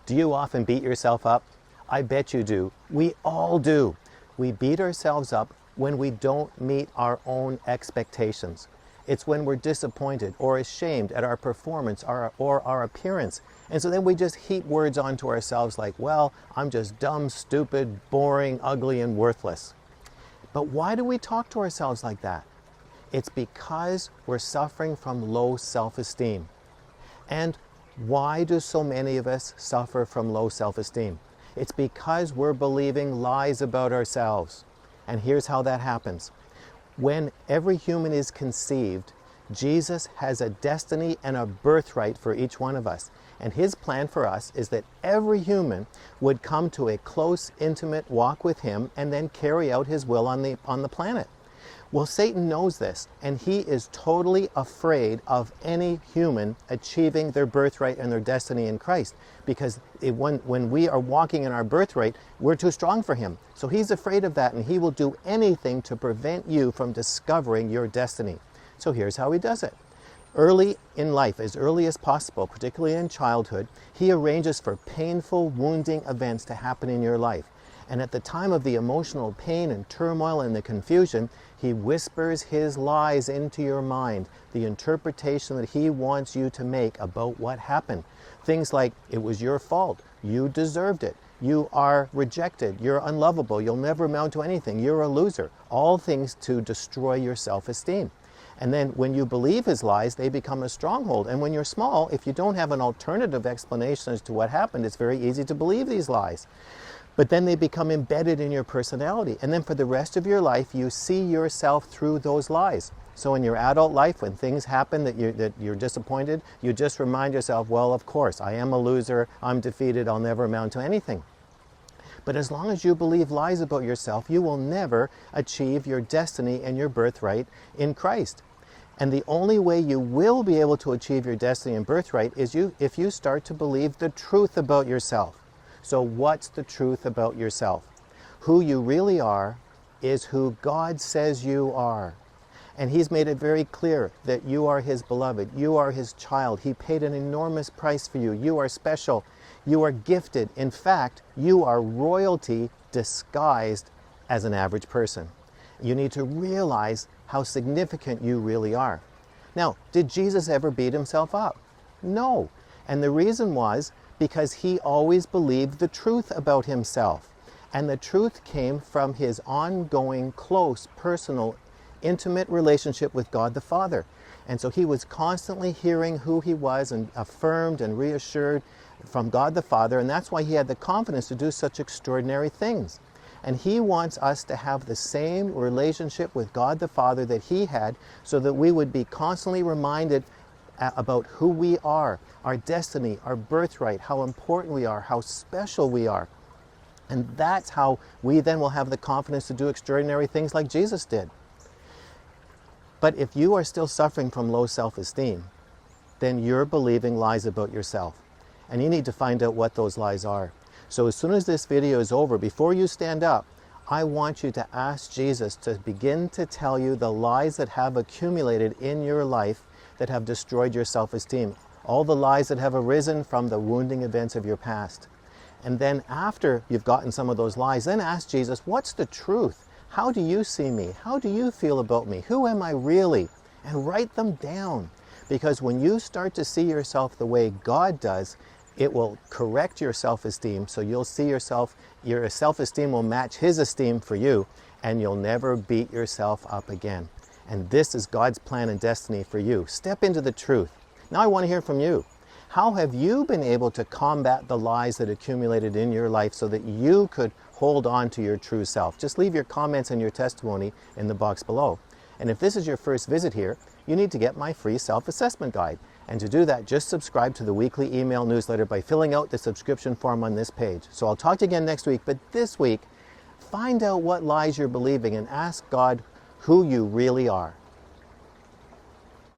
Do you often beat yourself up? I bet you do. We all do. We beat ourselves up when we don't meet our own expectations. It's when we're disappointed or ashamed at our performance or our appearance. And so then we just heap words onto ourselves like, well, I'm just dumb, stupid, boring, ugly, and worthless. But why do we talk to ourselves like that? It's because we're suffering from low self-esteem. And why do so many of us suffer from low self-esteem? It's because we're believing lies about ourselves. And here's how that happens. When every human is conceived, Jesus has a destiny and a birthright for each one of us. And his plan for us is that every human would come to a close, intimate walk with him and then carry out his will on the planet. Well, Satan knows this, and he is totally afraid of any human achieving their birthright and their destiny in Christ, because when we are walking in our birthright, we're too strong for him. So he's afraid of that, and he will do anything to prevent you from discovering your destiny. So here's how he does it. Early in life, as early as possible, particularly in childhood, he arranges for painful, wounding events to happen in your life. And at the time of the emotional pain and turmoil and the confusion, he whispers his lies into your mind, the interpretation that he wants you to make about what happened. Things like, it was your fault, you deserved it, you are rejected, you're unlovable, you'll never amount to anything, you're a loser. All things to destroy your self-esteem. And then when you believe his lies, they become a stronghold. And when you're small, if you don't have an alternative explanation as to what happened, it's very easy to believe these lies. But then they become embedded in your personality. And then for the rest of your life, you see yourself through those lies. So in your adult life, when things happen that you're disappointed, you just remind yourself, well, of course, I am a loser, I'm defeated, I'll never amount to anything. But as long as you believe lies about yourself, you will never achieve your destiny and your birthright in Christ. And the only way you will be able to achieve your destiny and birthright is if you start to believe the truth about yourself. So what's the truth about yourself? Who you really are is who God says you are. And he's made it very clear that you are his beloved. You are his child. He paid an enormous price for you. You are special. You are gifted. In fact, you are royalty disguised as an average person. You need to realize how significant you really are. Now, did Jesus ever beat himself up? No. And the reason was because he always believed the truth about himself. And the truth came from his ongoing, close, personal, intimate relationship with God the Father. And so he was constantly hearing who he was and affirmed and reassured from God the Father. And that's why he had the confidence to do such extraordinary things. And he wants us to have the same relationship with God the Father that he had, so that we would be constantly reminded about who we are, our destiny, our birthright, how important we are, how special we are. And that's how we then will have the confidence to do extraordinary things like Jesus did. But if you are still suffering from low self-esteem, then you're believing lies about yourself. And you need to find out what those lies are. So as soon as this video is over, before you stand up, I want you to ask Jesus to begin to tell you the lies that have accumulated in your life that have destroyed your self-esteem. All the lies that have arisen from the wounding events of your past. And then after you've gotten some of those lies, then ask Jesus, what's the truth? How do you see me? How do you feel about me? Who am I really? And write them down. Because when you start to see yourself the way God does, it will correct your self-esteem, so you'll see yourself, your self-esteem will match his esteem for you, and you'll never beat yourself up again. And this is God's plan and destiny for you. Step into the truth. Now I want to hear from you. How have you been able to combat the lies that accumulated in your life so that you could hold on to your true self? Just leave your comments and your testimony in the box below. And if this is your first visit here, you need to get my free self-assessment guide. And to do that, just subscribe to the weekly email newsletter by filling out the subscription form on this page. So I'll talk to you again next week, but this week, find out what lies you're believing and ask God who you really are.